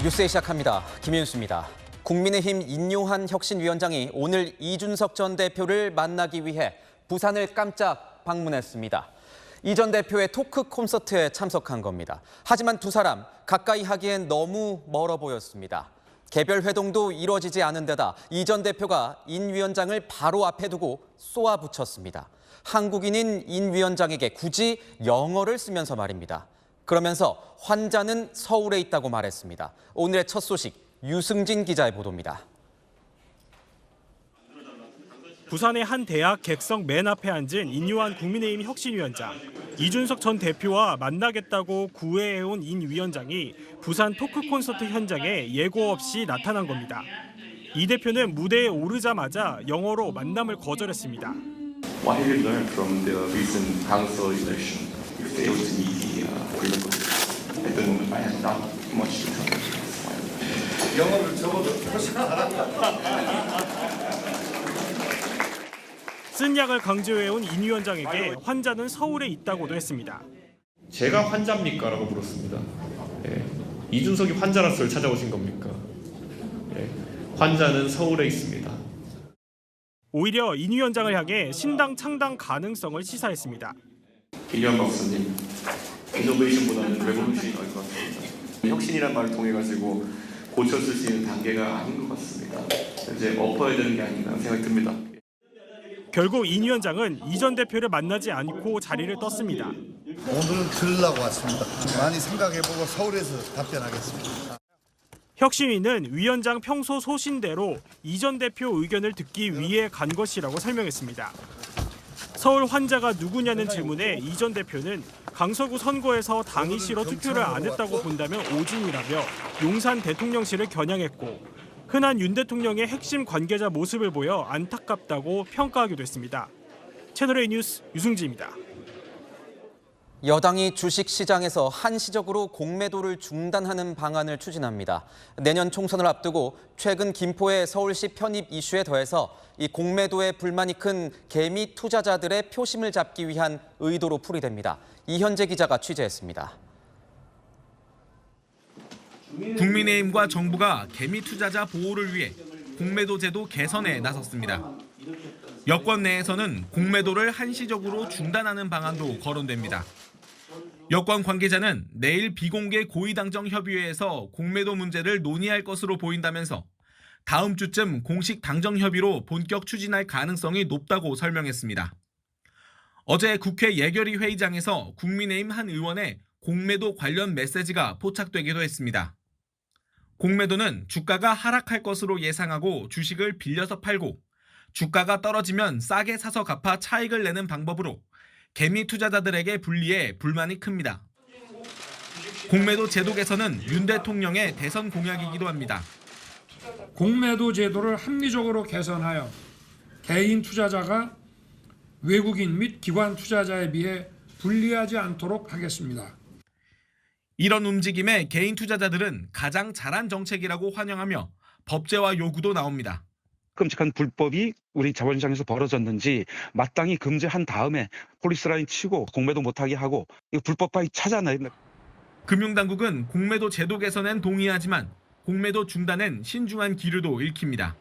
뉴스에 시작합니다. 김윤수입니다. 국민의힘 인요한 혁신위원장이 오늘 이준석 전 대표를 만나기 위해 부산을 깜짝 방문했습니다. 이 전 대표의 토크 콘서트에 참석한 겁니다. 하지만 두 사람 가까이 하기엔 너무 멀어 보였습니다. 개별 회동도 이루어지지 않은 데다 이 전 대표가 인 위원장을 바로 앞에 두고 쏘아붙였습니다. 한국인인 인 위원장에게 굳이 영어를 쓰면서 말입니다. 그러면서 환자는 서울에 있다고 말했습니다. 오늘의 첫 소식, 유승진 기자의 보도입니다. 부산의 한 대학 객석 맨 앞에 앉은 인요한 국민의힘 혁신위원장. 이준석 전 대표와 만나겠다고 구애해온 인 위원장이 부산 토크 콘서트 현장에 예고 없이 나타난 겁니다. 이 대표는 무대에 오르자마자 영어로 만남을 거절했습니다. What have you learned from the recent council election? You failed to meet the prerequisites. I don't. I have not much to tell you. 영어를 적어도 훨씬 쓴 약을 강조해온 인 위원장에게 환자는 서울에 있다고도 했습니다. 제가 환자입니까? 라고 물었습니다. 예. 이준석이 환자라서 찾아오신 겁니까? 예. 환자는 서울에 있습니다. 오히려 인 위원장을 향해 신당 창당 가능성을 시사했습니다. 김현 박사님, 이노베이션보다는 레볼루션이 나을 것 같습니다. 혁신이란 말을 통해 가지고 고쳤을 수 있는 단계가 아닌 것 같습니다. 이제 엎어야 되는 게 아닌가 생각이 듭니다. 결국 인 위원장은 이 전 대표를 만나지 않고 자리를 떴습니다. 오늘은 들으려고 왔습니다. 좀 많이 생각해보고 서울에서 답변하겠습니다. 혁신위는 위원장 평소 소신대로 이 전 대표 의견을 듣기 위해 간 것이라고 설명했습니다. 서울 환자가 누구냐는 질문에 이 전 대표는 강서구 선거에서 당이 싫어 투표를 안 했다고 본다면 오진이라며 용산 대통령실을 겨냥했고 흔한 윤 대통령의 핵심 관계자 모습을 보여 안타깝다고 평가하기도 했습니다. 채널A 뉴스 유승지입니다. 여당이 주식시장에서 한시적으로 공매도를 중단하는 방안을 추진합니다. 내년 총선을 앞두고 최근 김포의 서울시 편입 이슈에 더해서 이 공매도에 불만이 큰 개미 투자자들의 표심을 잡기 위한 의도로 풀이됩니다. 이현재 기자가 취재했습니다. 국민의힘과 정부가 개미 투자자 보호를 위해 공매도 제도 개선에 나섰습니다. 여권 내에서는 공매도를 한시적으로 중단하는 방안도 거론됩니다. 여권 관계자는 내일 비공개 고위당정 협의회에서 공매도 문제를 논의할 것으로 보인다면서 다음 주쯤 공식 당정 협의로 본격 추진할 가능성이 높다고 설명했습니다. 어제 국회 예결위 회의장에서 국민의힘 한 의원의 공매도 관련 메시지가 포착되기도 했습니다. 공매도는 주가가 하락할 것으로 예상하고 주식을 빌려서 팔고 주가가 떨어지면 싸게 사서 갚아 차익을 내는 방법으로 개미 투자자들에게 불리해 불만이 큽니다. 공매도 제도 개선은 윤 대통령의 대선 공약이기도 합니다. 공매도 제도를 합리적으로 개선하여 개인 투자자가 외국인 및 기관 투자자에 비해 불리하지 않도록 하겠습니다. 이런 움직임에 개인 투자자들은 가장 잘한 정책이라고 환영하며 법제화 요구도 나옵니다. 끔찍한 불법이 우리 자본시장에서 벌어졌는지 마땅히 금지한 다음에 폴리스라인 치고 공매도 못하게 하고 이거 불법 파이 찾아내야 됩니다. 금융당국은 공매도 제도 개선엔 동의하지만 공매도 중단엔 신중한 기류도 읽힙니다.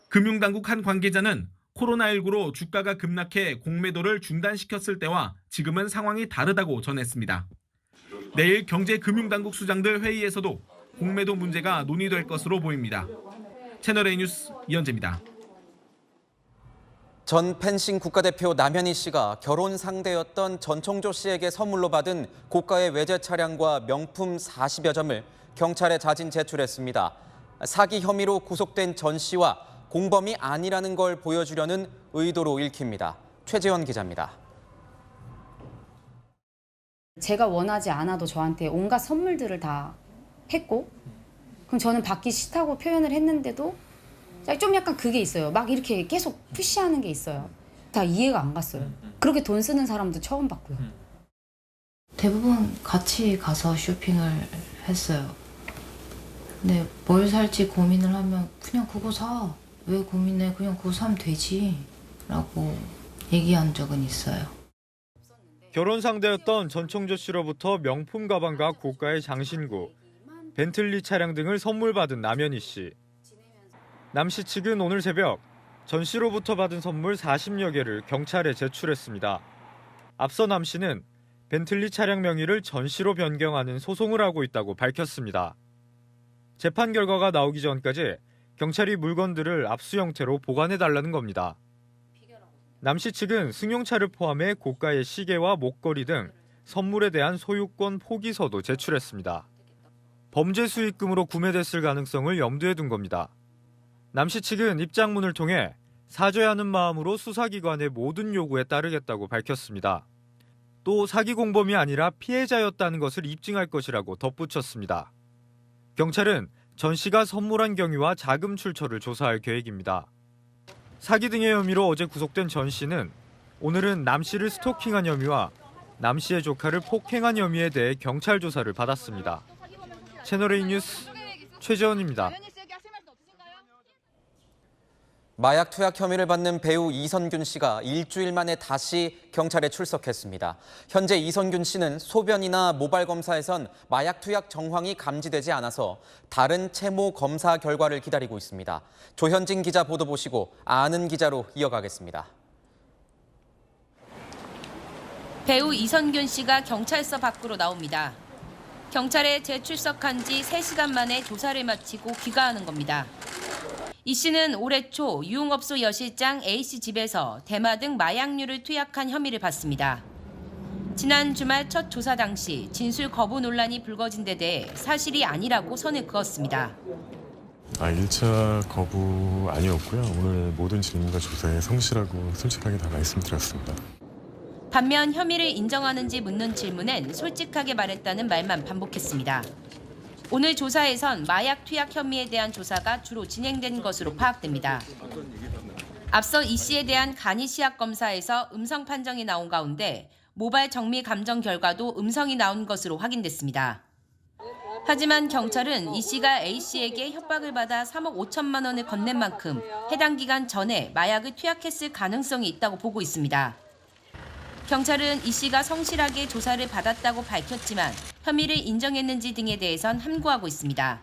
금융당국 한 관계자는 코로나19로 주가가 급락해 공매도를 중단시켰을 때와 지금은 상황이 다르다고 전했습니다. 내일 경제금융당국 수장들 회의에서도 공매도 문제가 논의될 것으로 보입니다. 채널A 뉴스 이현재입니다. 전 펜싱 국가대표 남현희 씨가 결혼 상대였던 전총조 씨에게 선물로 받은 고가의 외제 차량과 명품 40여 점을 경찰에 자진 제출했습니다. 사기 혐의로 구속된 전 씨와 공범이 아니라는 걸 보여주려는 의도로 읽힙니다. 최재원 기자입니다. 제가 원하지 않아도 저한테 온갖 선물들을 다 했고 그럼 저는 받기 싫다고 표현을 했는데도 좀 약간 그게 있어요. 막 이렇게 계속 푸시하는 게 있어요. 다 이해가 안 갔어요. 그렇게 돈 쓰는 사람도 처음 봤고요. 대부분 같이 가서 쇼핑을 했어요. 근데 뭘 살지 고민을 하면 그냥 그거 사. 왜 고민해? 그냥 그거 사면 되지. 라고 얘기한 적은 있어요. 결혼 상대였던 전총조 씨로부터 명품 가방과 고가의 장신구, 벤틀리 차량 등을 선물 받은 남현희 씨. 남 씨 측은 오늘 새벽 전 씨로부터 받은 선물 40여 개를 경찰에 제출했습니다. 앞서 남 씨는 벤틀리 차량 명의를 전 씨로 변경하는 소송을 하고 있다고 밝혔습니다. 재판 결과가 나오기 전까지 경찰이 물건들을 압수 형태로 보관해달라는 겁니다. 남 씨 측은 승용차를 포함해 고가의 시계와 목걸이 등 선물에 대한 소유권 포기서도 제출했습니다. 범죄 수익금으로 구매됐을 가능성을 염두에 둔 겁니다. 남 씨 측은 입장문을 통해 사죄하는 마음으로 수사기관의 모든 요구에 따르겠다고 밝혔습니다. 또 사기 공범이 아니라 피해자였다는 것을 입증할 것이라고 덧붙였습니다. 경찰은 전 씨가 선물한 경위와 자금 출처를 조사할 계획입니다. 사기 등의 혐의로 어제 구속된 전 씨는 오늘은 남 씨를 스토킹한 혐의와 남 씨의 조카를 폭행한 혐의에 대해 경찰 조사를 받았습니다. 채널A 뉴스 최재원입니다. 마약 투약 혐의를 받는 배우 이선균 씨가 일주일 만에 다시 경찰에 출석했습니다. 현재 이선균 씨는 소변이나 모발 검사에선 마약 투약 정황이 감지되지 않아서 다른 채모 검사 결과를 기다리고 있습니다. 조현진 기자 보도 보시고 아는 기자로 이어가겠습니다. 배우 이선균 씨가 경찰서 밖으로 나옵니다. 경찰에 재출석한 지 3시간 만에 조사를 마치고 귀가하는 겁니다. 이 씨는 올해 초 유흥업소 여실장 A씨 집에서 대마 등 마약류를 투약한 혐의를 받습니다. 지난 주말 첫 조사 당시 진술 거부 논란이 불거진 데 대해 사실이 아니라고 선을 그었습니다. 1차 거부 아니었고요. 오늘 모든 질문과 조사에 성실하고 솔직하게 다 말씀드렸습니다. 반면 혐의를 인정하는지 묻는 질문엔 솔직하게 말했다는 말만 반복했습니다. 오늘 조사에선 마약 투약 혐의에 대한 조사가 주로 진행된 것으로 파악됩니다. 앞서 이 씨에 대한 간이 시약 검사에서 음성 판정이 나온 가운데 모발 정밀 감정 결과도 음성이 나온 것으로 확인됐습니다. 하지만 경찰은 이 씨가 A 씨에게 협박을 받아 3억 5천만 원을 건넨 만큼 해당 기간 전에 마약을 투약했을 가능성이 있다고 보고 있습니다. 경찰은 이 씨가 성실하게 조사를 받았다고 밝혔지만 혐의를 인정했는지 등에 대해선 함구하고 있습니다.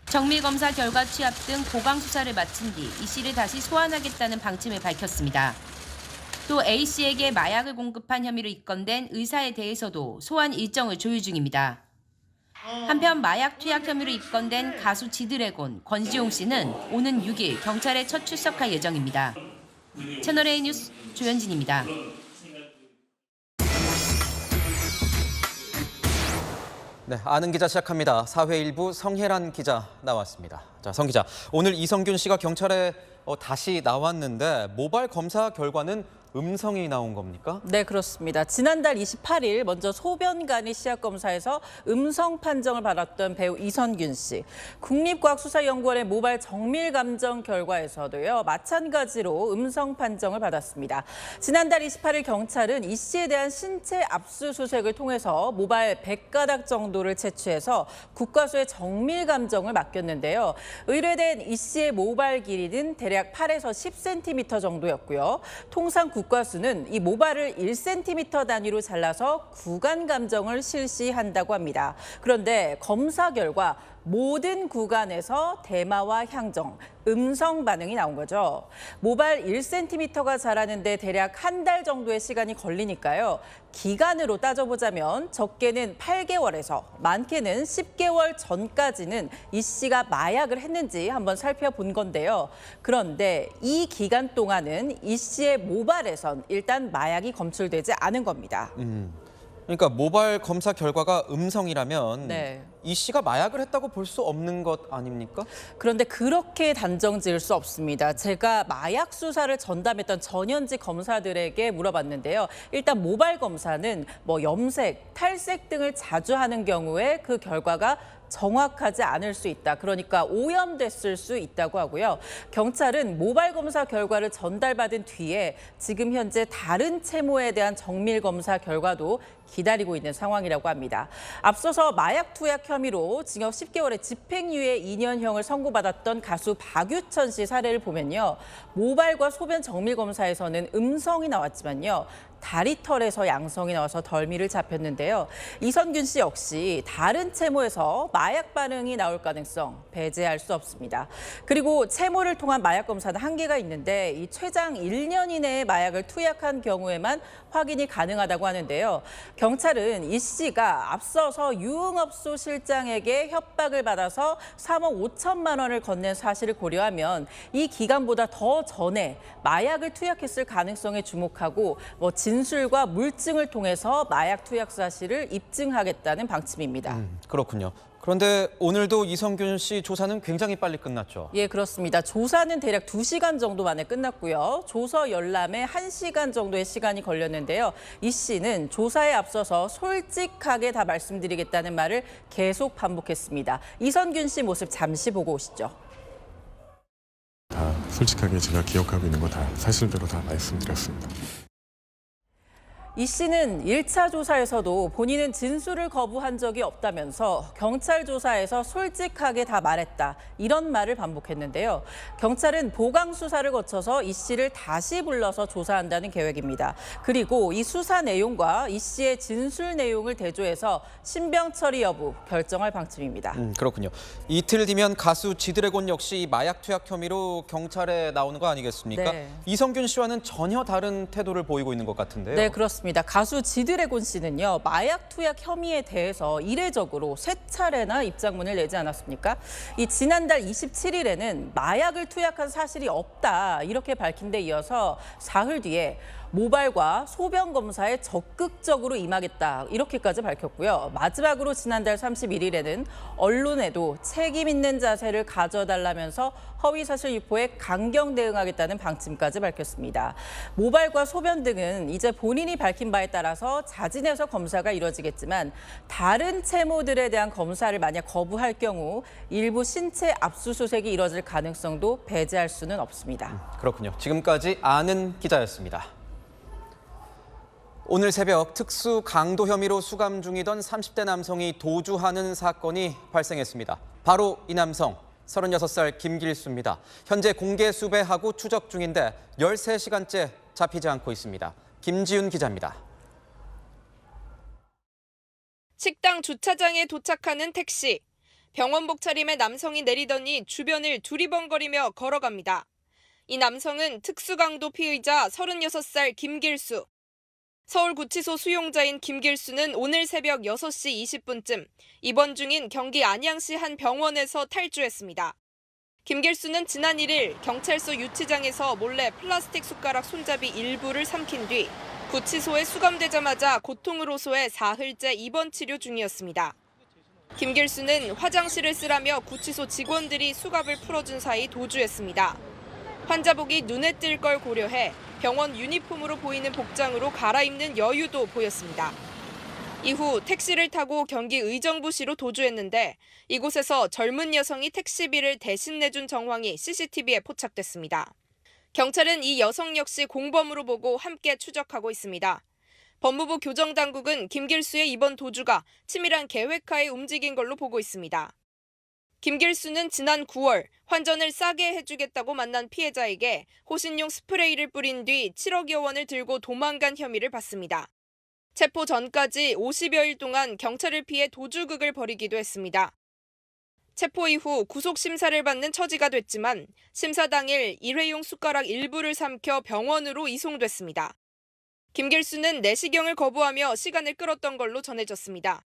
정밀검사 결과 취합 등 보강 수사를 마친 뒤 이 씨를 다시 소환하겠다는 방침을 밝혔습니다. 또 A 씨에게 마약을 공급한 혐의로 입건된 의사에 대해서도 소환 일정을 조율 중입니다. 한편 마약 투약 혐의로 입건된 가수 지드래곤 권지용 씨는 오는 6일 경찰에 첫 출석할 예정입니다. 채널A 뉴스 조현진입니다. 네, 아는 기자 시작합니다. 사회 일부 성혜란 기자 나왔습니다. 자, 성 기자, 오늘 이선균 씨가 경찰에 다시 나왔는데 모발 검사 결과는 음성이 나온 겁니까? 네, 그렇습니다. 지난달 28일 먼저 소변간이 시약 검사에서 음성 판정을 받았던 배우 이선균 씨. 국립과학수사연구원의 모발 정밀 감정 결과에서도요, 마찬가지로 음성 판정을 받았습니다. 지난달 28일 경찰은 이 씨에 대한 신체 압수수색을 통해서 모발 100가닥 정도를 채취해서 국과수의 정밀 감정을 맡겼는데요. 의뢰된 이 씨의 모발 길이는 대략 8에서 10cm 정도였고요. 통상 국과수는 이 모발을 1cm 단위로 잘라서 구간 감정을 실시한다고 합니다. 그런데 검사 결과 모든 구간에서 대마와 향정, 음성 반응이 나온 거죠. 모발 1cm가 자라는데 대략 한 달 정도의 시간이 걸리니까요. 기간으로 따져보자면 적게는 8개월에서 많게는 10개월 전까지는 이 씨가 마약을 했는지 한번 살펴본 건데요. 그런데 이 기간 동안은 이 씨의 모발에선 일단 마약이 검출되지 않은 겁니다. 그러니까 모발 검사 결과가 음성이라면 네. 이 씨가 마약을 했다고 볼 수 없는 것 아닙니까? 그런데 그렇게 단정 지을 수 없습니다. 제가 마약 수사를 전담했던 전현직 검사들에게 물어봤는데요. 일단 모발 검사는 염색, 탈색 등을 자주 하는 경우에 그 결과가 정확하지 않을 수 있다. 그러니까 오염됐을 수 있다고 하고요. 경찰은 모발 검사 결과를 전달받은 뒤에 지금 현재 다른 채모에 대한 정밀 검사 결과도 기다리고 있는 상황이라고 합니다. 앞서서 마약 투약 혐의로 징역 10개월의 집행유예 2년형을 선고받았던 가수 박유천 씨 사례를 보면요. 모발과 소변 정밀 검사에서는 음성이 나왔지만요. 다리털에서 양성이 나와서 덜미를 잡혔는데요. 이선균 씨 역시 다른 채모에서 마약 반응이 나올 가능성 배제할 수 없습니다. 그리고 채모를 통한 마약 검사는 한계가 있는데 이 최장 1년 이내에 마약을 투약한 경우에만 확인이 가능하다고 하는데요. 경찰은 이 씨가 앞서서 유흥업소 실장에게 협박을 받아서 3억 5천만 원을 건넨 사실을 고려하면 이 기간보다 더 전에 마약을 투약했을 가능성에 주목하고 진술과 물증을 통해서 마약 투약 사실을 입증하겠다는 방침입니다. 그렇군요. 그런데 오늘도 이선균 씨 조사는 굉장히 빨리 끝났죠. 예, 그렇습니다. 조사는 대략 2시간 정도 만에 끝났고요. 조서 열람에 1시간 정도의 시간이 걸렸는데요. 이 씨는 조사에 앞서서 솔직하게 다 말씀드리겠다는 말을 계속 반복했습니다. 이선균 씨 모습 잠시 보고 오시죠. 다 솔직하게 제가 기억하고 있는 거 다 사실대로 다 말씀드렸습니다. 이 씨는 1차 조사에서도 본인은 진술을 거부한 적이 없다면서 경찰 조사에서 솔직하게 다 말했다. 이런 말을 반복했는데요. 경찰은 보강 수사를 거쳐서 이 씨를 다시 불러서 조사한다는 계획입니다. 그리고 이 수사 내용과 이 씨의 진술 내용을 대조해서 신병 처리 여부 결정할 방침입니다. 그렇군요. 이틀 뒤면 가수 지드래곤 역시 마약 투약 혐의로 경찰에 나오는 거 아니겠습니까? 네. 이선균 씨와는 전혀 다른 태도를 보이고 있는 것 같은데요. 네, 그렇습니다. 가수 지드래곤 씨는요, 마약 투약 혐의에 대해서 이례적으로 3차례나 입장문을 내지 않았습니까? 이 지난달 27일에는 마약을 투약한 사실이 없다 이렇게 밝힌 데 이어서 사흘 뒤에 모발과 소변 검사에 적극적으로 임하겠다 이렇게까지 밝혔고요. 마지막으로 지난달 31일에는 언론에도 책임 있는 자세를 가져달라면서 허위사실 유포에 강경 대응하겠다는 방침까지 밝혔습니다. 모발과 소변 등은 이제 본인이 밝힌 바에 따라서 자진해서 검사가 이루어지겠지만 다른 채모들에 대한 검사를 만약 거부할 경우 일부 신체 압수수색이 이뤄질 가능성도 배제할 수는 없습니다. 그렇군요. 지금까지 아는 기자였습니다. 오늘 새벽 특수 강도 혐의로 수감 중이던 30대 남성이 도주하는 사건이 발생했습니다. 바로 이 남성, 36살 김길수입니다. 현재 공개 수배하고 추적 중인데 13시간째 잡히지 않고 있습니다. 김지윤 기자입니다. 식당 주차장에 도착하는 택시. 병원복 차림의 남성이 내리더니 주변을 두리번거리며 걸어갑니다. 이 남성은 특수강도 피의자 36살 김길수. 서울구치소 수용자인 김길수는 오늘 새벽 6시 20분쯤 입원 중인 경기 안양시 한 병원에서 탈주했습니다. 김길수는 지난 1일 경찰서 유치장에서 몰래 플라스틱 숟가락 손잡이 일부를 삼킨 뒤 구치소에 수감되자마자 고통을 호소해 사흘째 입원 치료 중이었습니다. 김길수는 화장실을 쓰라며 구치소 직원들이 수갑을 풀어준 사이 도주했습니다. 환자복이 눈에 띌 걸 고려해 병원 유니폼으로 보이는 복장으로 갈아입는 여유도 보였습니다. 이후 택시를 타고 경기 의정부시로 도주했는데 이곳에서 젊은 여성이 택시비를 대신 내준 정황이 CCTV에 포착됐습니다. 경찰은 이 여성 역시 공범으로 보고 함께 추적하고 있습니다. 법무부 교정당국은 김길수의 이번 도주가 치밀한 계획하에 움직인 걸로 보고 있습니다. 김길수는 지난 9월 환전을 싸게 해주겠다고 만난 피해자에게 호신용 스프레이를 뿌린 뒤 7억여 원을 들고 도망간 혐의를 받습니다. 체포 전까지 50여일 동안 경찰을 피해 도주극을 벌이기도 했습니다. 체포 이후 구속 심사를 받는 처지가 됐지만 심사 당일 일회용 숟가락 일부를 삼켜 병원으로 이송됐습니다. 김길수는 내시경을 거부하며 시간을 끌었던 걸로 전해졌습니다.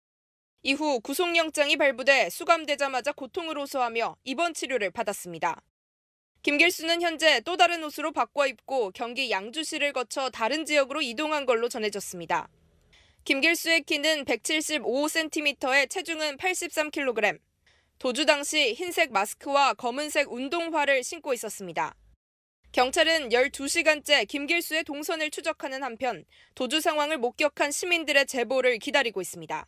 이후 구속영장이 발부돼 수감되자마자 고통을 호소하며 입원 치료를 받았습니다. 김길수는 현재 또 다른 옷으로 바꿔 입고 경기 양주시를 거쳐 다른 지역으로 이동한 걸로 전해졌습니다. 김길수의 키는 175cm에 체중은 83kg. 도주 당시 흰색 마스크와 검은색 운동화를 신고 있었습니다. 경찰은 12시간째 김길수의 동선을 추적하는 한편 도주 상황을 목격한 시민들의 제보를 기다리고 있습니다.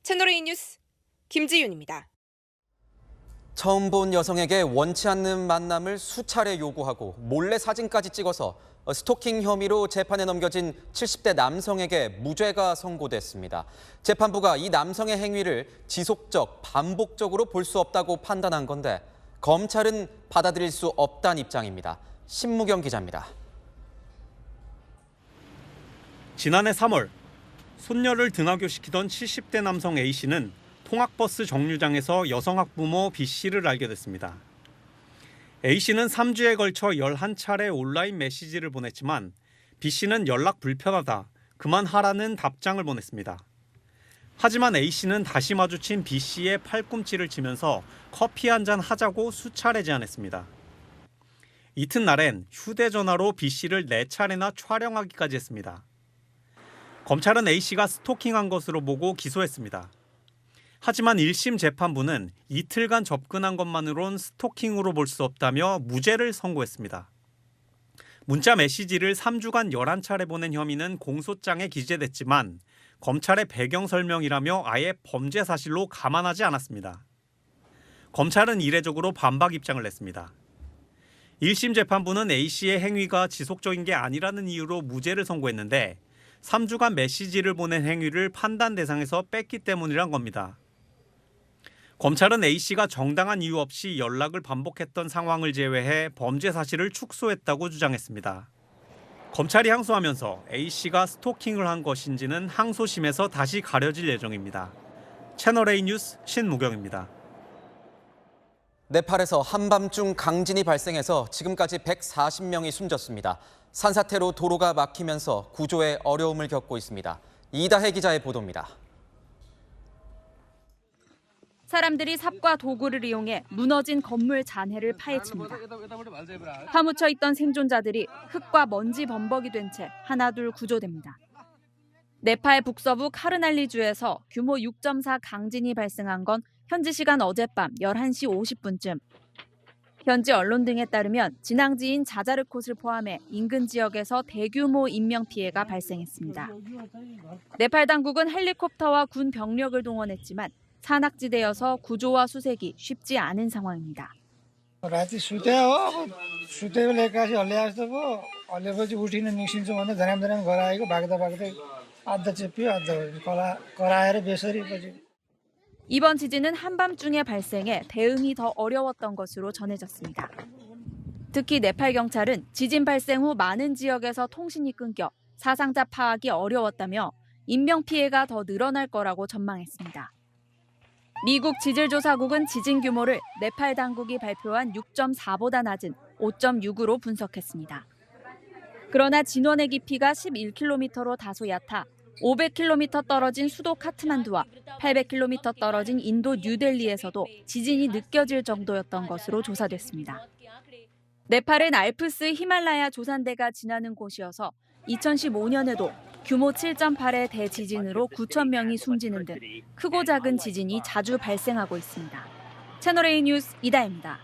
채널A 뉴스 김지윤입니다. 처음 본 여성에게 원치 않는 만남을 수차례 요구하고 몰래 사진까지 찍어서 스토킹 혐의로 재판에 넘겨진 70대 남성에게 무죄가 선고됐습니다. 재판부가 이 남성의 행위를 지속적, 반복적으로 볼 수 없다고 판단한 건데 검찰은 받아들일 수 없다는 입장입니다. 신무경 기자입니다. 지난해 3월 손녀를 등하교시키던 70대 남성 A씨는 통학버스 정류장에서 여성 학부모 B씨를 알게 됐습니다. A씨는 3주에 걸쳐 11차례 온라인 메시지를 보냈지만 B씨는 연락 불편하다, 그만하라는 답장을 보냈습니다. 하지만 A씨는 다시 마주친 B씨의 팔꿈치를 치면서 커피 한잔 하자고 수차례 제안했습니다. 이튿날엔 휴대전화로 B씨를 4차례나 촬영하기까지 했습니다. 검찰은 A씨가 스토킹한 것으로 보고 기소했습니다. 하지만 1심 재판부는 이틀간 접근한 것만으론 스토킹으로 볼 수 없다며 무죄를 선고했습니다. 문자 메시지를 3주간 11차례 보낸 혐의는 공소장에 기재됐지만 검찰의 배경 설명이라며 아예 범죄 사실로 감안하지 않았습니다. 검찰은 이례적으로 반박 입장을 냈습니다. 1심 재판부는 A씨의 행위가 지속적인 게 아니라는 이유로 무죄를 선고했는데 3주간 메시지를 보낸 행위를 판단 대상에서 뺐기 때문이란 겁니다. 검찰은 A씨가 정당한 이유 없이 연락을 반복했던 상황을 제외해 범죄 사실을 축소했다고 주장했습니다. 검찰이 항소하면서 A씨가 스토킹을 한 것인지는 항소심에서 다시 가려질 예정입니다. 채널A 뉴스 신무경입니다. 네팔에서 한밤중 강진이 발생해서 지금까지 140명이 숨졌습니다. 산사태로 도로가 막히면서 구조에 어려움을 겪고 있습니다. 이다혜 기자의 보도입니다. 사람들이 삽과 도구를 이용해 무너진 건물 잔해를 파헤칩니다. 파묻혀 있던 생존자들이 흙과 먼지 범벅이 된 채 하나둘 구조됩니다. 네팔 북서부 카르날리주에서 규모 6.4 강진이 발생한 건 현지 시간 어젯밤 11시 50분쯤. 현지 언론 등에 따르면 진앙지인 자자르콧을 포함해 인근 지역에서 대규모 인명피해가 발생했습니다. 네팔 당국은 헬리콥터와 군 병력을 동원했지만 산악지대여서 구조와 수색이 쉽지 않은 상황입니다. राति सुत्यो सुत्यो बेला एक्कासी हल्ल्या जस्तो भयो हल्लेपछि उठिन निस्किन्छौँ भने धनाम घर आएको भाग्दा भाग्दै अद्धा चेप्पियो अद्धा कराएर बेसरी पछि. 이번 지진은 한밤중에 발생해 대응이 더 어려웠던 것으로 전해졌습니다. 특히 네팔 경찰은 지진 발생 후 많은 지역에서 통신이 끊겨 사상자 파악이 어려웠다며 인명피해가 더 늘어날 거라고 전망했습니다. 미국 지질조사국은 지진 규모를 네팔 당국이 발표한 6.4보다 낮은 5.6으로 분석했습니다. 그러나 진원의 깊이가 11km로 다소 얕아 500km 떨어진 수도 카트만두와 800km 떨어진 인도 뉴델리에서도 지진이 느껴질 정도였던 것으로 조사됐습니다. 네팔은 알프스 히말라야 조산대가 지나는 곳이어서 2015년에도 규모 7.8의 대지진으로 9,000명이 숨지는 등 크고 작은 지진이 자주 발생하고 있습니다. 채널A 뉴스 이다혜입니다.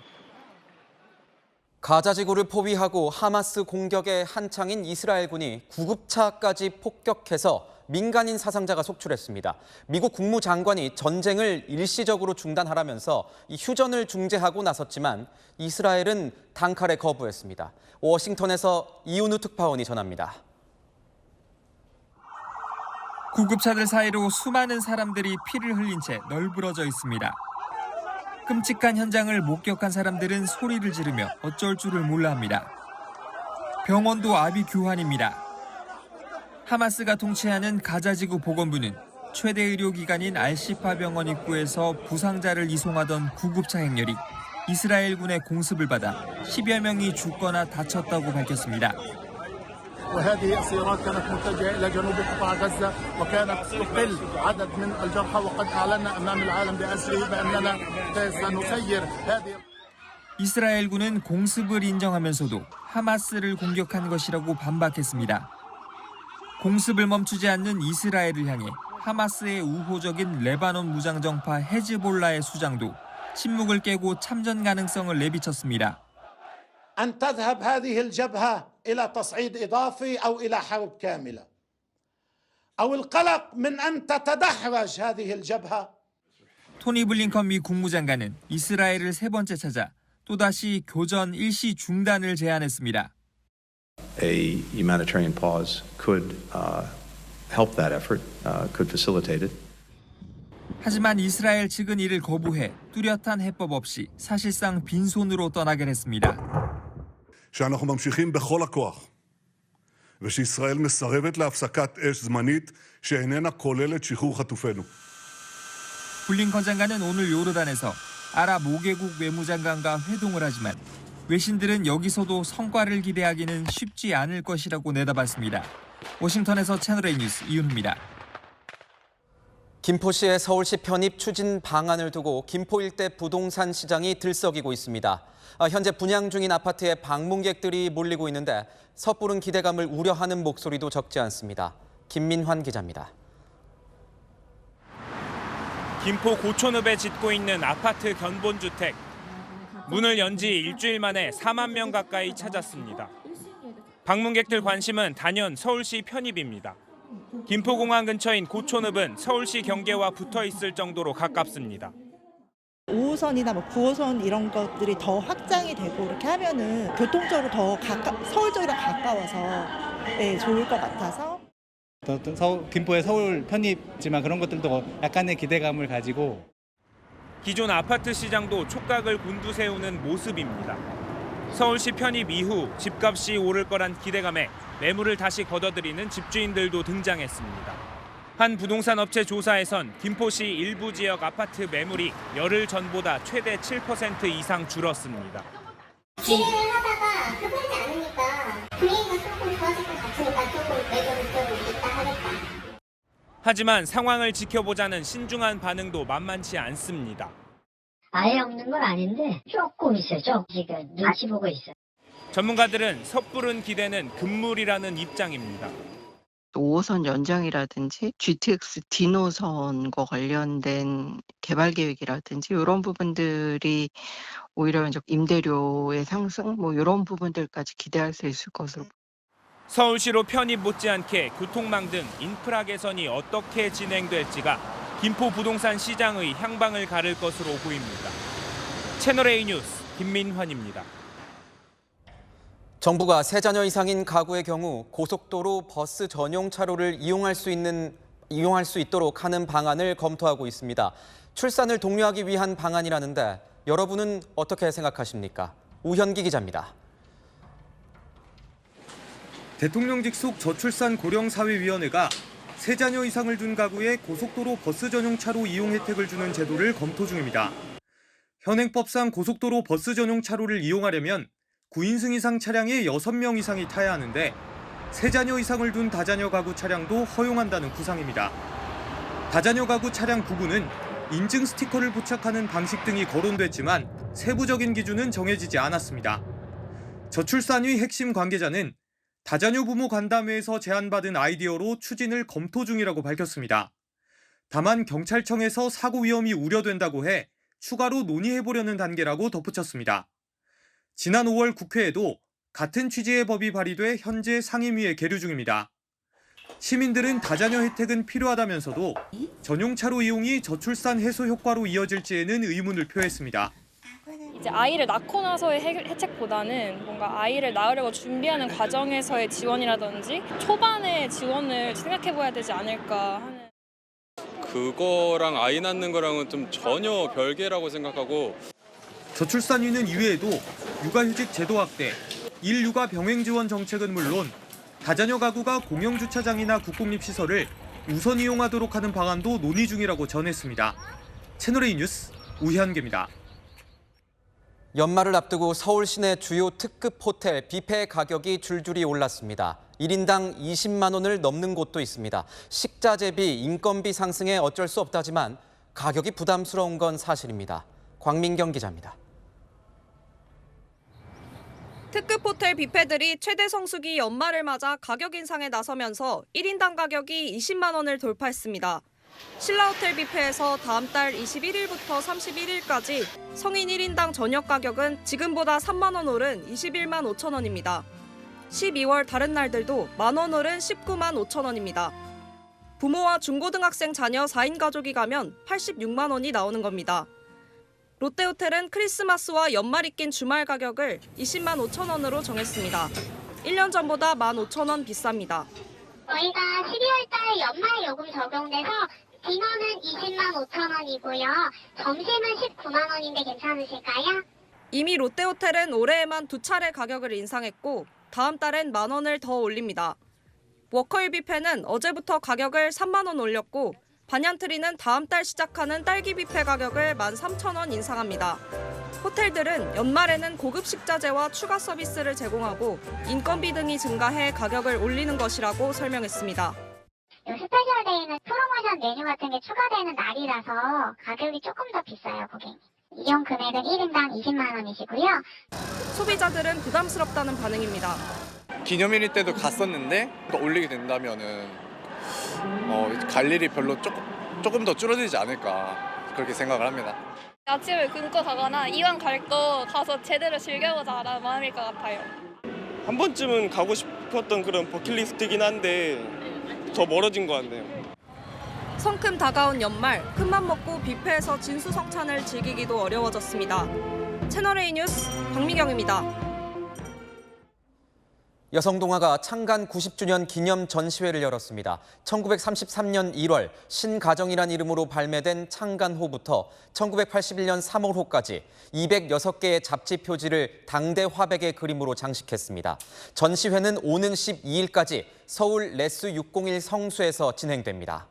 가자 지구를 포위하고 하마스 공격에 한창인 이스라엘군이 구급차까지 폭격해서 민간인 사상자가 속출했습니다. 미국 국무장관이 전쟁을 일시적으로 중단하라면서 이 휴전을 중재하고 나섰지만 이스라엘은 단칼에 거부했습니다. 워싱턴에서 이윤우 특파원이 전합니다. 구급차들 사이로 수많은 사람들이 피를 흘린 채 널브러져 있습니다. 끔찍한 현장을 목격한 사람들은 소리를 지르며 어쩔 줄을 몰라 합니다. 병원도 아비규환입니다. 하마스가 통치하는 가자지구 보건부는 최대 의료기관인 알시파 병원 입구에서 부상자를 이송하던 구급차 행렬이 이스라엘군의 공습을 받아 10여 명이 죽거나 다쳤다고 밝혔습니다. وهذه السيارات كانت متجهة إلى جنوب قطاع غزة وكانت تقل عدد من الجرحى وقد أعلنا أمام العالم بأسره بأننا سنسير هذه. 이스라엘군은 공습을 인정하면서도 하마스를 공격한 것이라고 반박했습니다. 공습을 멈추지 않는 이스라엘을 향해 하마스의 우호적인 레바논 무장정파 헤즈볼라의 수장도 침묵을 깨고 참전 가능성을 내비쳤습니다. أن تذهب هذه الجبهة إلى تصعيد إضافي أو إلى حرب كاملة أو القلق من أن تتدحرج هذه الجبهة. 토니 블링컨 미 국무장관은 이스라엘을 세 번째 찾아 또다시 교전 일시 중단을 제안했습니다. A humanitarian pause could help that effort, could facilitate it. 하지만 이스라엘 측은 이를 거부해 뚜렷한 해법 없이 사실상 빈손으로 떠나게 했습니다. שאנחנו ממשיכים בכל הכוח ושישראל מסרבת להפסקת אש זמנית שאיננה כוללת שחרור חטופינו. 블링컨 장관은 오늘 요르단에서 아랍 5개국 외무장관과 회동을 하지만 외신들은 여기서도 성과를 기대하기는 쉽지 않을 것이라고 내다봤습니다. 워싱턴에서 채널A 뉴스 이윤우입니다. 김포시의 서울시 편입 추진 방안을 두고 김포 일대 부동산 시장이 들썩이고 있습니다. 현재 분양 중인 아파트에 방문객들이 몰리고 있는데 섣부른 기대감을 우려하는 목소리도 적지 않습니다. 김민환 기자입니다. 김포 고촌읍에 짓고 있는 아파트 견본주택. 문을 연 지 일주일 만에 4만 명 가까이 찾았습니다. 방문객들 관심은 단연 서울시 편입입니다. 김포공항 근처인 고촌읍은 서울시 경계와 붙어 있을 정도로 가깝습니다. 5호선이나 뭐 9호선 이런 것들이 더 확장이 되고 이렇게 하면은 교통적으로 더 서울 쪽이랑 가까워서 좋을 것 같아서. 김포의 서울 편입이지만 그런 것들도 약간의 기대감을 가지고. 기존 아파트 시장도 촉각을 곤두세우는 모습입니다. 서울시 편입 이후 집값이 오를 거란 기대감에 매물을 다시 걷어들이는 집주인들도 등장했습니다. 한 부동산 업체 조사에선 김포시 일부 지역 아파트 매물이 열흘 전보다 최대 7% 이상 줄었습니다. 진행을 하다가 급하지 않으니까 분위기가 조금 좋아질 것 같으니까 조금 매도를 좀 있다 하겠다. 하지만 상황을 지켜보자는 신중한 반응도 만만치 않습니다. 아예 없는 건 아닌데 조금 있어요. 지금 눈치 보고 있어요. 전문가들은 섣부른 기대는 금물이라는 입장입니다. 5호선 연장이라든지 GTX D노선과 관련된 개발 계획이라든지 이런 부분들이 오히려 임대료의 상승 이런 부분들까지 기대할 수 있을 것으로. 서울시로 편입 못지않게 교통망 등 인프라 개선이 어떻게 진행될지가 김포 부동산 시장의 향방을 가를 것으로 보입니다. 채널A 뉴스 김민환입니다. 정부가 3자녀 이상인 가구의 경우 고속도로 버스 전용 차로를 이용할 수 있도록 하는 방안을 검토하고 있습니다. 출산을 독려하기 위한 방안이라는데 여러분은 어떻게 생각하십니까? 우현기 기자입니다. 대통령 직속 저출산 고령사회위원회가 3자녀 이상을 둔 가구에 고속도로 버스 전용 차로 이용 혜택을 주는 제도를 검토 중입니다. 현행법상 고속도로 버스 전용 차로를 이용하려면 9인승 이상 차량에 6명 이상이 타야 하는데 3자녀 이상을 둔 다자녀 가구 차량도 허용한다는 구상입니다. 다자녀 가구 차량 부분은 인증 스티커를 부착하는 방식 등이 거론됐지만 세부적인 기준은 정해지지 않았습니다. 저출산의 핵심 관계자는 다자녀 부모 간담회에서 제안받은 아이디어로 추진을 검토 중이라고 밝혔습니다. 다만 경찰청에서 사고 위험이 우려된다고 해 추가로 논의해보려는 단계라고 덧붙였습니다. 지난 5월 국회에도 같은 취지의 법이 발의돼 현재 상임위에 계류 중입니다. 시민들은 다자녀 혜택은 필요하다면서도 전용차로 이용이 저출산 해소 효과로 이어질지에는 의문을 표했습니다. 이제 아이를 낳고 나서의 혜택보다는 뭔가 아이를 낳으려고 준비하는 과정에서의 지원이라든지 초반의 지원을 생각해봐야 되지 않을까 하는. 그거랑 아이 낳는 거랑은 좀 전혀 별개라고 생각하고. 저출산위는 이외에도 육아휴직 제도 확대, 일육아 병행 지원 정책은 물론 다자녀 가구가 공영주차장이나 국공립시설을 우선 이용하도록 하는 방안도 논의 중이라고 전했습니다. 채널A 뉴스 우현기입니다. 연말을 앞두고 서울 시내 주요 특급 호텔 뷔페 가격이 줄줄이 올랐습니다. 1인당 20만 원을 넘는 곳도 있습니다. 식자재비, 인건비 상승에 어쩔 수 없다지만 가격이 부담스러운 건 사실입니다. 광민경 기자입니다. 특급 호텔 뷔페들이 최대 성수기 연말을 맞아 가격 인상에 나서면서 1인당 가격이 20만 원을 돌파했습니다. 신라호텔 뷔페에서 다음 달 21일부터 31일까지 성인 1인당 저녁 가격은 지금보다 3만 원 오른 21만 5천 원입니다. 12월 다른 날들도 만 원 오른 19만 5천 원입니다. 부모와 중고등학생 자녀 4인 가족이 가면 86만 원이 나오는 겁니다. 롯데호텔은 크리스마스와 연말이 낀 주말 가격을 20만 5천 원으로 정했습니다. 1년 전보다 1만 5천 원 비쌉니다. 저희가 12월 달 연말 요금 적용돼서 디너는 20만 5천 원이고요. 점심은 19만 원인데 괜찮으실까요? 이미 롯데호텔은 올해에만 2차례 가격을 인상했고 다음 달엔 만 원을 더 올립니다. 워커힐 뷔페는 어제부터 가격을 3만 원 올렸고 반얀트리는 다음 달 시작하는 딸기 뷔페 가격을 13,000원 인상합니다. 호텔들은 연말에는 고급 식자재와 추가 서비스를 제공하고 인건비 등이 증가해 가격을 올리는 것이라고 설명했습니다. 스페셜데이는 프로모션 메뉴 같은 게 추가되는 날이라서 가격이 조금 더 비싸요, 고객님. 이용 금액은 1인당 20만 원이시고요. 소비자들은 부담스럽다는 반응입니다. 기념일일 때도 갔었는데 또 올리게 된다면은 갈 일이 별로 조금 더 줄어들지 않을까 그렇게 생각을 합니다. 아침을 굶고 가거나 이왕 갈 거 가서 제대로 즐겨보자라는 마음일 것 같아요. 한 번쯤은 가고 싶었던 그런 버킷리스트긴 한데 더 멀어진 것 같네요. 성큼 다가온 연말, 큰맘 먹고 뷔페에서 진수성찬을 즐기기도 어려워졌습니다. 채널A 뉴스 박미경입니다. 여성동화가 창간 90주년 기념 전시회를 열었습니다. 1933년 1월 신가정이란 이름으로 발매된 창간호부터 1981년 3월호까지 206개의 잡지 표지를 당대 화백의 그림으로 장식했습니다. 전시회는 오는 12일까지 서울 레스 601 성수에서 진행됩니다.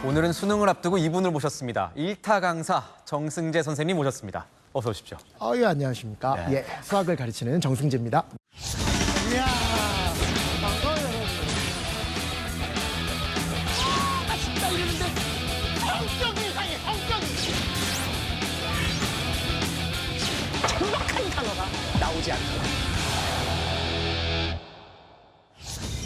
오늘은 수능을 앞두고 이분을 모셨습니다. 일타 강사 정승재 선생님 모셨습니다. 어서 오십시오. 예, 안녕하십니까. 네. 예, 수학을 가르치는 정승재입니다. 이야, 반가워요. 맛있다 이러는데 성격이 이상해, 성격이. 정확한 단어가 나오지 않는다.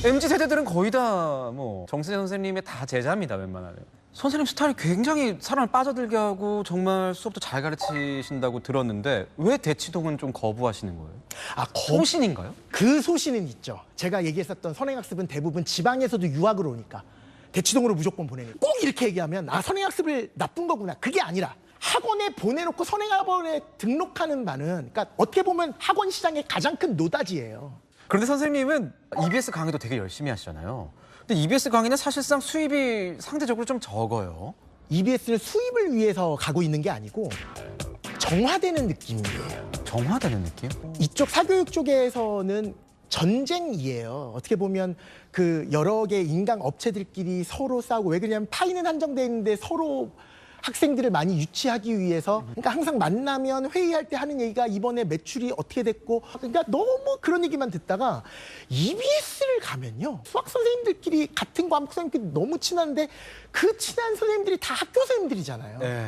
MZ세대들은 거의 다 정승재 선생님의 다 제자입니다, 웬만하면. 선생님 스타일이 굉장히 사람을 빠져들게 하고 정말 수업도 잘 가르치신다고 들었는데 왜 대치동은 좀 거부하시는 거예요? 소신인가요? 그 소신은 있죠. 제가 얘기했었던 선행학습은 대부분 지방에서도 유학을 오니까 대치동으로 무조건 보내는. 꼭 이렇게 얘기하면 선행학습을 나쁜 거구나. 그게 아니라 학원에 보내놓고 선행학원에 등록하는 바는 그러니까 어떻게 보면 학원 시장의 가장 큰 노다지예요. 그런데 선생님은 EBS 강의도 되게 열심히 하시잖아요. 근데 EBS 강의는 사실상 수입이 상대적으로 좀 적어요. EBS는 수입을 위해서 가고 있는 게 아니고 정화되는 느낌이에요. 정화되는 느낌? 이쪽 사교육 쪽에서는 전쟁이에요. 어떻게 보면 그 여러 개의 인강 업체들끼리 서로 싸우고, 왜 그러냐면 파이는 한정돼 있는데 서로 학생들을 많이 유치하기 위해서, 그러니까 항상 만나면 회의할 때 하는 얘기가 이번에 매출이 어떻게 됐고, 그러니까 너무 그런 얘기만 듣다가 EBS를 가면요, 수학 선생님들끼리 같은 과목 선생님끼리 너무 친한데 그 친한 선생님들이 다 학교 선생님들이잖아요. 네.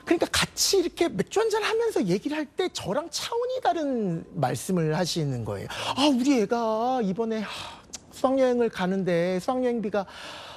그러니까 같이 이렇게 맥주 한잔 하면서 얘기를 할 때 저랑 차원이 다른 말씀을 하시는 거예요. 우리 애가 이번에 수학여행을 가는데 수학여행비가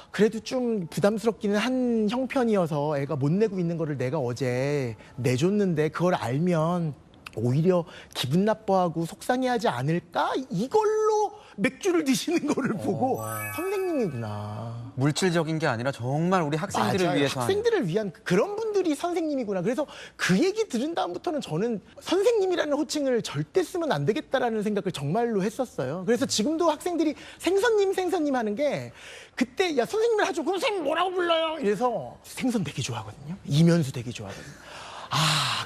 그래도 좀 부담스럽기는 한 형편이어서 애가 못 내고 있는 거를 내가 어제 내줬는데 그걸 알면 오히려 기분 나빠하고 속상해하지 않을까? 이걸로 맥주를 드시는 거를 보고 선생님이구나. 물질적인 게 아니라 정말 우리 학생들을 맞아요. 위해서 학생들을 위한 그런 분들이 선생님이구나. 그래서 그 얘기 들은 다음부터는 저는 선생님이라는 호칭을 절대 쓰면 안 되겠다라는 생각을 정말로 했었어요. 그래서 지금도 학생들이 생선님 하는 게, 그때 야 선생님을 하죠. 그럼 선생님 뭐라고 불러요? 이래서 생선 되게 좋아하거든요. 이면수 되게 좋아하거든요.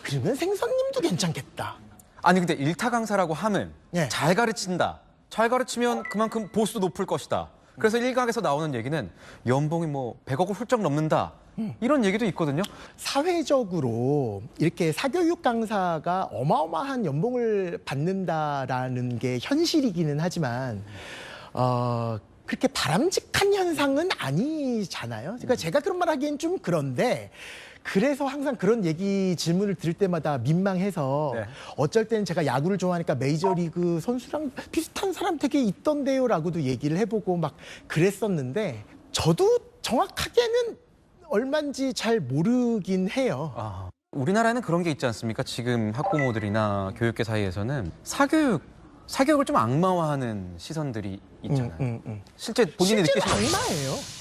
그러면 생선님도 괜찮겠다. 아니 근데 일타 강사라고 하면 잘 가르친다. 잘 가르치면 그만큼 보수도 높을 것이다. 그래서 일각에서 나오는 얘기는 연봉이 100억을 훌쩍 넘는다. 이런 얘기도 있거든요. 사회적으로 이렇게 사교육 강사가 어마어마한 연봉을 받는다라는 게 현실이기는 하지만 그렇게 바람직한 현상은 아니잖아요. 그러니까 제가 그런 말 하기엔 좀 그런데, 그래서 항상 그런 얘기 질문을 들을 때마다 민망해서 어쩔 때는 제가 야구를 좋아하니까 메이저리그 선수랑 비슷한 사람 되게 있던데요 라고도 얘기를 해보고 막 그랬었는데, 저도 정확하게는 얼마인지 잘 모르긴 해요. 우리나라에는 그런 게 있지 않습니까? 지금 학부모들이나 교육계 사이에서는 사교육을 좀 악마화하는 시선들이 있잖아요. 실제 본인이 느끼시는 악마예요.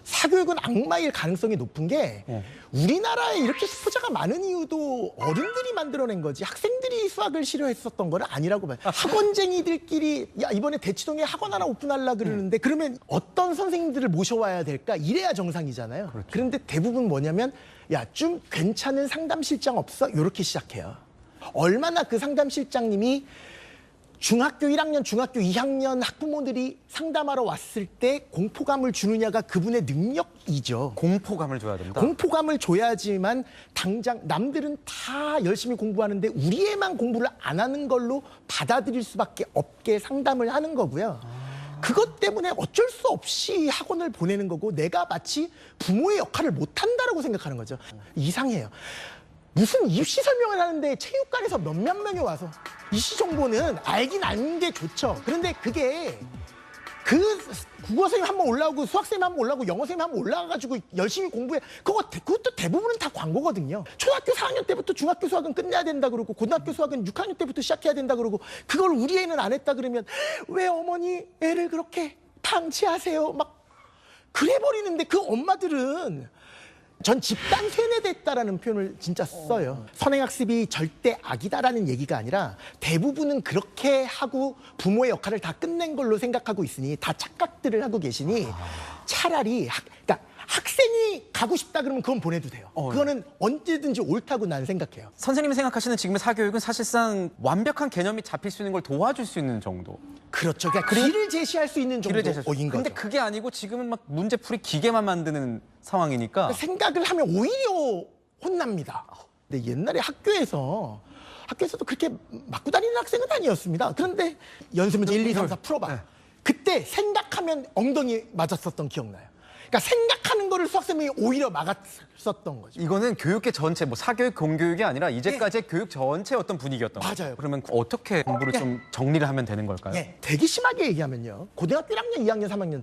사교육은 악마일 가능성이 높은 게, 우리나라에 이렇게 수포자가 많은 이유도 어른들이 만들어낸 거지 학생들이 수학을 싫어했었던 건 아니라고 봐요. 학원쟁이들끼리 야 이번에 대치동에 학원 하나 오픈하려고 그러는데 그러면 어떤 선생님들을 모셔와야 될까? 이래야 정상이잖아요. 그런데 대부분 뭐냐면 야, 좀 괜찮은 상담실장 없어? 이렇게 시작해요. 얼마나 그 상담실장님이 중학교 1학년, 중학교 2학년 학부모들이 상담하러 왔을 때 공포감을 주느냐가 그분의 능력이죠. 공포감을 줘야 된다. 공포감을 줘야지만 당장 남들은 다 열심히 공부하는데 우리 애만 공부를 안 하는 걸로 받아들일 수밖에 없게 상담을 하는 거고요. 그것 때문에 어쩔 수 없이 학원을 보내는 거고 내가 마치 부모의 역할을 못한다라고 생각하는 거죠. 이상해요. 무슨 입시 설명을 하는데 체육관에서 몇몇 명이 와서 입시 정보는 알긴 아는 게 좋죠. 그런데 그게 그 국어 선생님 한 번 올라오고 수학 선생님 한 번 올라오고 영어 선생님 한 번 올라가가지고 열심히 공부해. 그것도 대부분은 다 광고거든요. 초등학교 4학년 때부터 중학교 수학은 끝내야 된다 그러고 고등학교 수학은 6학년 때부터 시작해야 된다 그러고 그걸 우리 애는 안 했다 그러면 왜 어머니 애를 그렇게 방치하세요? 막 그래버리는데 그 엄마들은 전 집단 세뇌됐다라는 표현을 진짜 써요. 선행학습이 절대 악이다라는 얘기가 아니라 대부분은 그렇게 하고 부모의 역할을 다 끝낸 걸로 생각하고 있으니 다 착각들을 하고 계시니 차라리 그러니까 학생이 가고 싶다 그러면 그건 보내도 돼요. 그거는 언제든지 옳다고 난 생각해요. 선생님이 생각하시는 지금의 사교육은 사실상 완벽한 개념이 잡힐 수 있는 걸 도와줄 수 있는 정도. 그렇죠. 그러니까 길을 제시할 수 있는 정도인 거죠. 근데 그게 아니고 지금은 막 문제풀이 기계만 만드는 상황이니까. 생각을 하면 오히려 혼납니다. 근데 옛날에 학교에서도 그렇게 맞고 다니는 학생은 아니었습니다. 그런데 연습문제 1, 2, 3, 4 풀어봐. 그때 생각하면 엉덩이 맞았었던 기억나요. 그러니까 생각하는 거를 수학생이 오히려 막았었던 거죠. 이거는 교육계 전체, 뭐 사교육, 공교육이 아니라 이제까지의 교육 전체의 어떤 분위기였던 거죠. 맞아요. 그러면 어떻게 공부를 좀 정리를 하면 되는 걸까요? 되게 심하게 얘기하면요. 고등학교 1학년, 2학년, 3학년,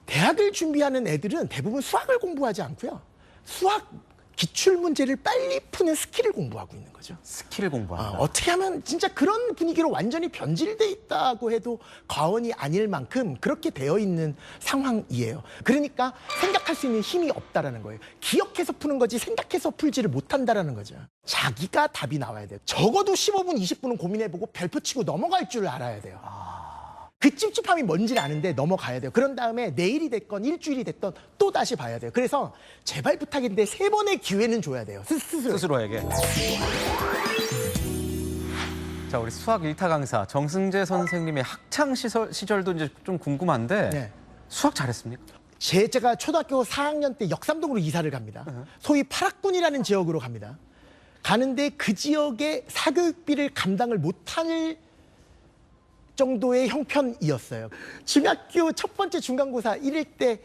대학을 준비하는 애들은 대부분 수학을 공부하지 않고요. 수학 기출문제를 빨리 푸는 스킬을 공부하고 있는 거죠. 스킬을 공부한다. 어떻게 하면 진짜 그런 분위기로 완전히 변질돼 있다고 해도 과언이 아닐 만큼 그렇게 되어 있는 상황이에요. 그러니까 생각할 수 있는 힘이 없다라는 거예요. 기억해서 푸는 거지 생각해서 풀지를 못한다라는 거죠. 자기가 답이 나와야 돼요. 적어도 15분, 20분은 고민해보고 별표 치고 넘어갈 줄 알아야 돼요. 그 찝찝함이 뭔지를 아는데 넘어가야 돼요. 그런 다음에 내일이 됐건 일주일이 됐건 또 다시 봐야 돼요. 그래서 제발 부탁인데 3번의 기회는 줘야 돼요. 스스로에게. 자, 우리 수학 1타 강사 정승재 선생님의 학창 시절도 이제 좀 궁금한데 수학 잘했습니까? 제가 초등학교 4학년 때 역삼동으로 이사를 갑니다. 소위 파락군이라는 지역으로 갑니다. 가는데 그 지역의 사교육비를 감당을 못할 정도의 형편이었어요. 중학교 첫 번째 중간고사 1일 때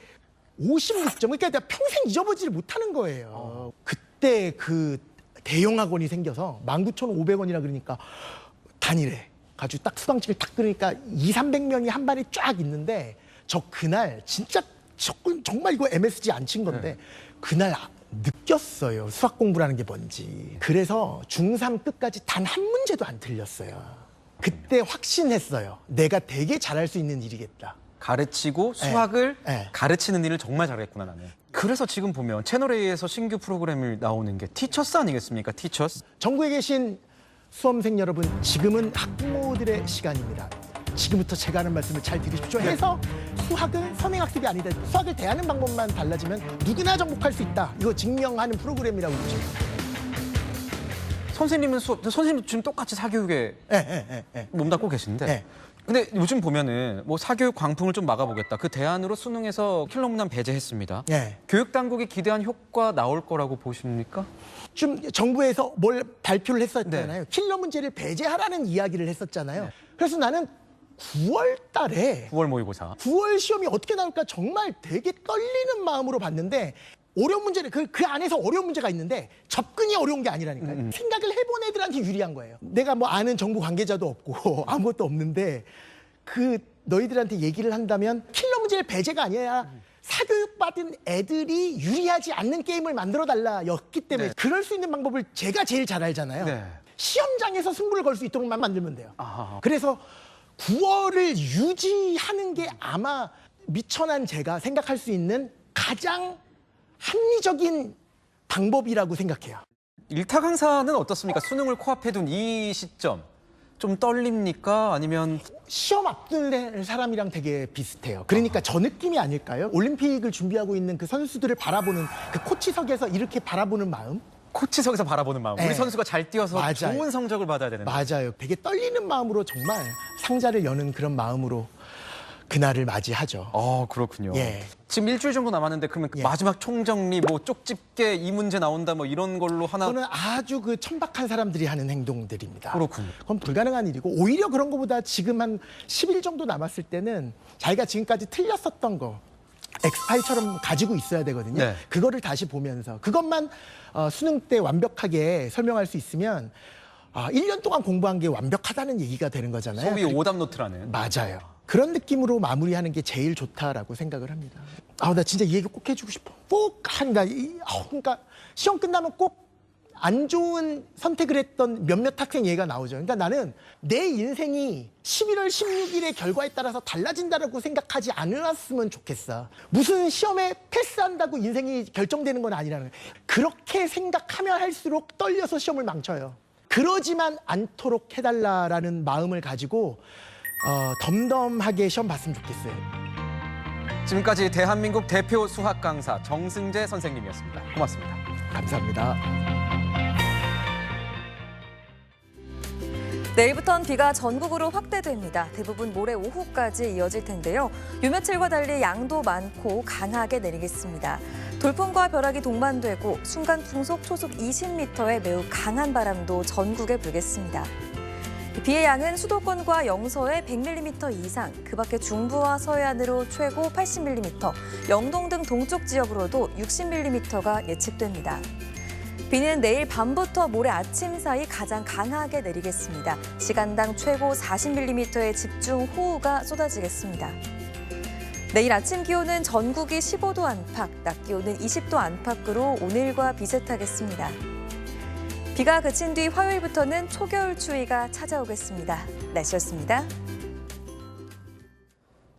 56점. 그러니까 내가 평생 잊어보지를 못하는 거예요. 그때 그 대형 학원이 생겨서 19,500원이라 그러니까 단일해. 가지고 딱 수강식을 딱 그러니까 200~300명이 한 반에 쫙 있는데 저 그날 진짜 정말 이거 MSG 안 친 건데 그날 느꼈어요. 수학 공부라는 게 뭔지. 그래서 중3 끝까지 단 한 문제도 안 틀렸어요. 그때 확신했어요. 내가 되게 잘할 수 있는 일이겠다. 가르치고 수학을 가르치는 일을 정말 잘했구나 나는. 그래서 지금 보면 채널A에서 신규 프로그램이 나오는 게 티처스 아니겠습니까? 티처스. 전국에 계신 수험생 여러분, 지금은 학부모들의 시간입니다. 지금부터 제가 하는 말씀을 잘 들으십시오. 해서 수학은 선행학습이 아니다. 수학을 대하는 방법만 달라지면 누구나 정복할 수 있다. 이거 증명하는 프로그램이라고 보죠. 선생님도 지금 똑같이 사교육에 몸담고 계신데 근데 요즘 보면은 뭐 사교육 광풍을 좀 막아보겠다. 그 대안으로 수능에서 킬러 문항 배제했습니다. 교육 당국이 기대한 효과 나올 거라고 보십니까? 좀 정부에서 뭘 발표를 했었잖아요. 킬러 문제를 배제하라는 이야기를 했었잖아요. 그래서 나는 9월 달에 9월 모의고사 9월 시험이 어떻게 나올까 정말 되게 떨리는 마음으로 봤는데 어려운 문제를 그 안에서 어려운 문제가 있는데 접근이 어려운 게 아니라니까요. 생각을 해본 애들한테 유리한 거예요. 내가 뭐 아는 정부 관계자도 없고 아무것도 없는데 그 너희들한테 얘기를 한다면 킬러 문제를 배제가 아니라 사교육받은 애들이 유리하지 않는 게임을 만들어달라였기 때문에 그럴 수 있는 방법을 제가 제일 잘 알잖아요. 시험장에서 승부를 걸 수 있도록만 만들면 돼요. 그래서 9월을 유지하는 게 아마 미천한 제가 생각할 수 있는 가장 합리적인 방법이라고 생각해요. 1타 강사는 어떻습니까? 수능을 코앞에 둔 이 시점. 좀 떨립니까? 아니면 시험 앞둔 사람이랑 되게 비슷해요. 그러니까 저 느낌이 아닐까요? 올림픽을 준비하고 있는 그 선수들을 바라보는 그 코치석에서 이렇게 바라보는 마음? 코치석에서 바라보는 마음. 네. 우리 선수가 잘 뛰어서 맞아요. 좋은 성적을 받아야 되는데. 맞아요. 되게 떨리는 마음으로 정말 상자를 여는 그런 마음으로 그날을 맞이하죠. 그렇군요. 예. 지금 일주일 정도 남았는데 그러면 마지막 총정리, 뭐 쪽집게 이 문제 나온다 뭐 이런 걸로 하나. 그거는 아주 그 천박한 사람들이 하는 행동들입니다. 그렇군요. 그건 불가능한 일이고 오히려 그런 것보다 지금 한 10일 정도 남았을 때는 자기가 지금까지 틀렸었던 거 엑스파일처럼 가지고 있어야 되거든요. 네. 그거를 다시 보면서 그것만 수능 때 완벽하게 설명할 수 있으면 1년 동안 공부한 게 완벽하다는 얘기가 되는 거잖아요. 소위 오답 노트라는. 맞아요. 그런 느낌으로 마무리하는 게 제일 좋다라고 생각을 합니다. 나 진짜 이 얘기 꼭 해주고 싶어. 꼭 한다. 그러니까 시험 끝나면 꼭 안 좋은 선택을 했던 몇몇 학생 얘기가 나오죠. 그러니까 나는 내 인생이 11월 16일의 결과에 따라서 달라진다라고 생각하지 않았으면 좋겠어. 무슨 시험에 패스한다고 인생이 결정되는 건 아니라는 거예요. 그렇게 생각하면 할수록 떨려서 시험을 망쳐요. 그러지만 않도록 해달라라는 마음을 가지고 덤덤하게 시험 봤으면 좋겠어요. 지금까지 대한민국 대표 수학 강사 정승재 선생님이었습니다. 고맙습니다. 감사합니다. 내일부터는 비가 전국으로 확대됩니다. 대부분 모레 오후까지 이어질 텐데요. 요 며칠과 달리 양도 많고 강하게 내리겠습니다. 돌풍과 벼락이 동반되고 순간 풍속 초속 20m의 매우 강한 바람도 전국에 불겠습니다. 비의 양은 수도권과 영서에 100mm 이상, 그 밖에 중부와 서해안으로 최고 80mm, 영동 등 동쪽 지역으로도 60mm가 예측됩니다. 비는 내일 밤부터 모레 아침 사이 가장 강하게 내리겠습니다. 시간당 최고 40mm의 집중 호우가 쏟아지겠습니다. 내일 아침 기온은 전국이 15도 안팎, 낮 기온은 20도 안팎으로 오늘과 비슷하겠습니다. 비가 그친 뒤 화요일부터는 초겨울 추위가 찾아오겠습니다. 날씨였습니다.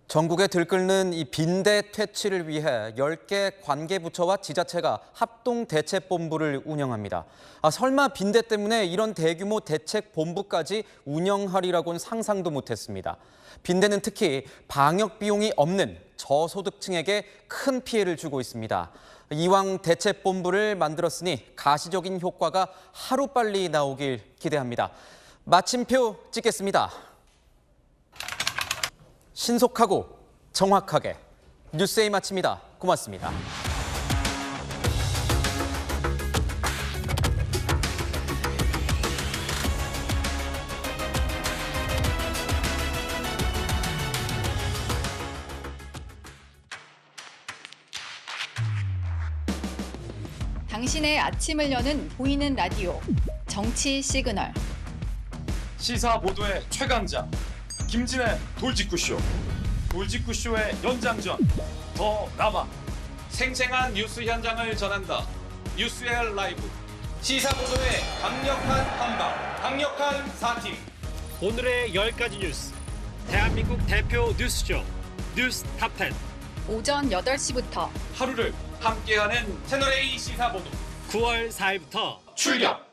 전국에 들끓는 이 빈대 퇴치를 위해 10개 관계부처와 지자체가 합동대책본부를 운영합니다. 설마 빈대 때문에 이런 대규모 대책본부까지 운영하리라고는 상상도 못했습니다. 빈대는 특히 방역 비용이 없는 저소득층에게 큰 피해를 주고 있습니다. 이왕 대책본부를 만들었으니 가시적인 효과가 하루빨리 나오길 기대합니다. 마침표 찍겠습니다. 신속하고 정확하게 뉴스에이 마칩니다. 고맙습니다. 당신의 아침을 여는 보이는 라디오 정치 시그널. 시사 보도의 최강자 김진애 돌직구쇼. 돌직구쇼의 연장전 더 남아. 생생한 뉴스 현장을 전한다. 뉴스엘 라이브. 시사 보도의 강력한 한방, 강력한 4팀. 오늘의 10가지 뉴스. 대한민국 대표 뉴스쇼 뉴스 탑10. 오전 8시부터 하루를 함께하는 채널A 시사 보도. 9월 4일부터 출격.